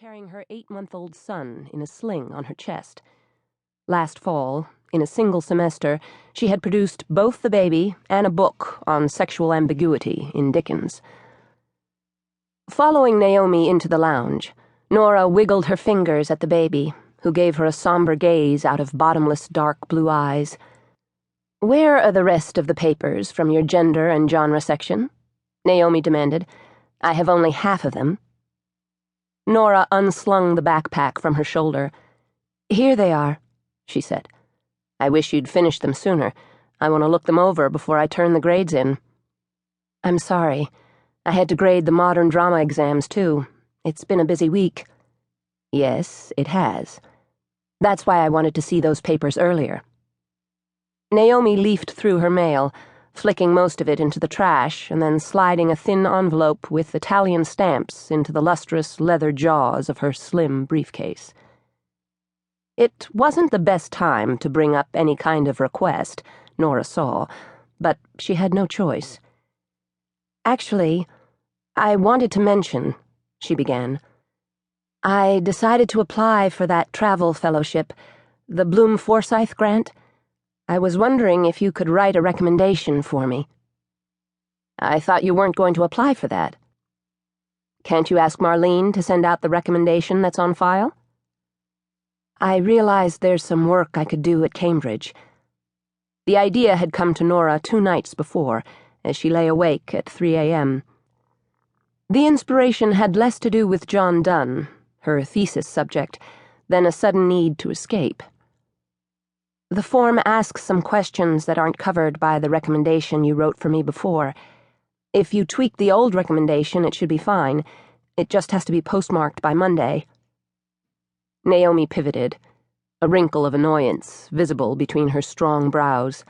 carrying her 8-month-old son in a sling on her chest. Last fall, in a single semester, she had produced both the baby and a book on sexual ambiguity in Dickens. Following Naomi into the lounge, Nora wiggled her fingers at the baby, who gave her a somber gaze out of bottomless dark blue eyes. "Where are the rest of the papers from your gender and genre section?" Naomi demanded. "I have only half of them." Nora unslung the backpack from her shoulder. "Here they are," she said. "I wish you'd finished them sooner. I want to look them over before I turn the grades in." "I'm sorry. I had to grade the modern drama exams, too. It's been a busy week." "Yes, it has. That's why I wanted to see those papers earlier." Naomi leafed through her mail, flicking most of it into the trash and then sliding a thin envelope with Italian stamps into the lustrous leather jaws of her slim briefcase. It wasn't the best time to bring up any kind of request, Nora saw, but she had no choice. "Actually, I wanted to mention," she began. "I decided to apply for that travel fellowship, the Bloom-Forsyth grant. I was wondering if you could write a recommendation for me." "I thought you weren't going to apply for that." "Can't you ask Marlene to send out the recommendation that's on file?" "I realized there's some work I could do at Cambridge." The idea had come to Nora 2 nights before, as she lay awake at 3 a.m. The inspiration had less to do with John Donne, her thesis subject, than a sudden need to escape. "The form asks some questions that aren't covered by the recommendation you wrote for me before. If you tweak the old recommendation, it should be fine. It just has to be postmarked by Monday." Naomi pivoted, a wrinkle of annoyance visible between her strong brows.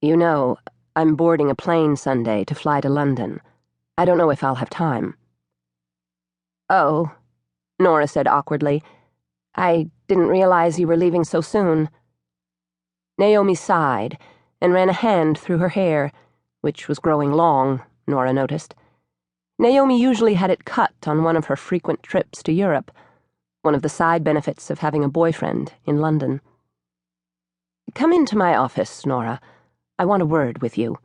"You know, I'm boarding a plane Sunday to fly to London. I don't know if I'll have time." "Oh," Nora said awkwardly. "I didn't realize you were leaving so soon." Naomi sighed and ran a hand through her hair, which was growing long, Nora noticed. Naomi usually had it cut on one of her frequent trips to Europe, one of the side benefits of having a boyfriend in London. "Come into my office, Nora. I want a word with you."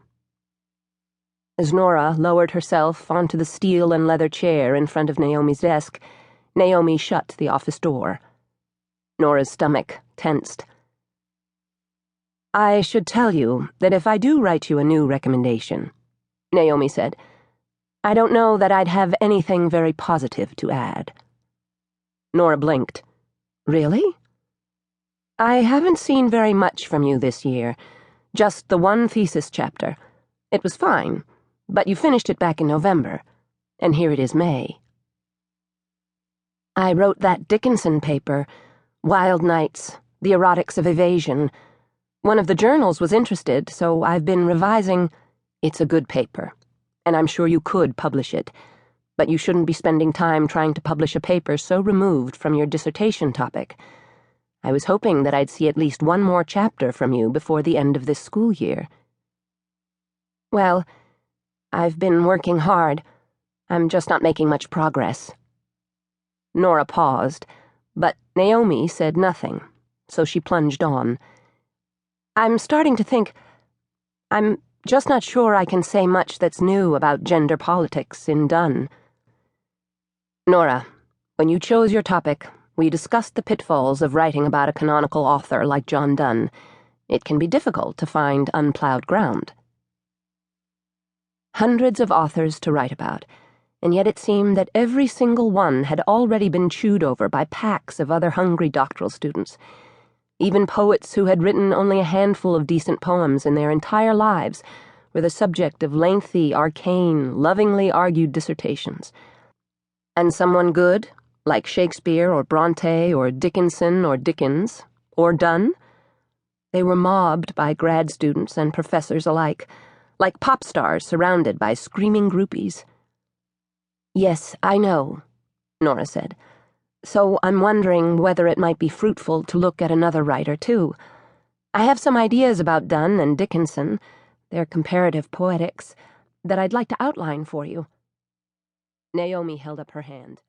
As Nora lowered herself onto the steel and leather chair in front of Naomi's desk, Naomi shut the office door. Nora's stomach tensed. "I should tell you that if I do write you a new recommendation," Naomi said, "I don't know that I'd have anything very positive to add." Nora blinked. "Really?" "I haven't seen very much from you this year, just the one thesis chapter. It was fine, but you finished it back in November, and here it is May." "I wrote that Dickinson paper, Wild Nights, The Erotics of Evasion. One of the journals was interested, so I've been revising." "It's a good paper, and I'm sure you could publish it, but you shouldn't be spending time trying to publish a paper so removed from your dissertation topic. I was hoping that I'd see at least one more chapter from you before the end of this school year." "Well, I've been working hard. I'm just not making much progress." Nora paused, but Naomi said nothing, so she plunged on. "I'm starting to think. I'm just not sure I can say much that's new about gender politics in Donne." "Nora, when you chose your topic, we discussed the pitfalls of writing about a canonical author like John Donne. It can be difficult to find unplowed ground." Hundreds of authors to write about, and yet it seemed that every single one had already been chewed over by packs of other hungry doctoral students. Even poets who had written only a handful of decent poems in their entire lives were the subject of lengthy, arcane, lovingly argued dissertations. And someone good, like Shakespeare or Bronte or Dickinson or Dickens, or Donne? They were mobbed by grad students and professors alike, like pop stars surrounded by screaming groupies. "Yes, I know," Nora said. "So I'm wondering whether it might be fruitful to look at another writer, too. I have some ideas about Donne and Dickinson, their comparative poetics, that I'd like to outline for you." Naomi held up her hand.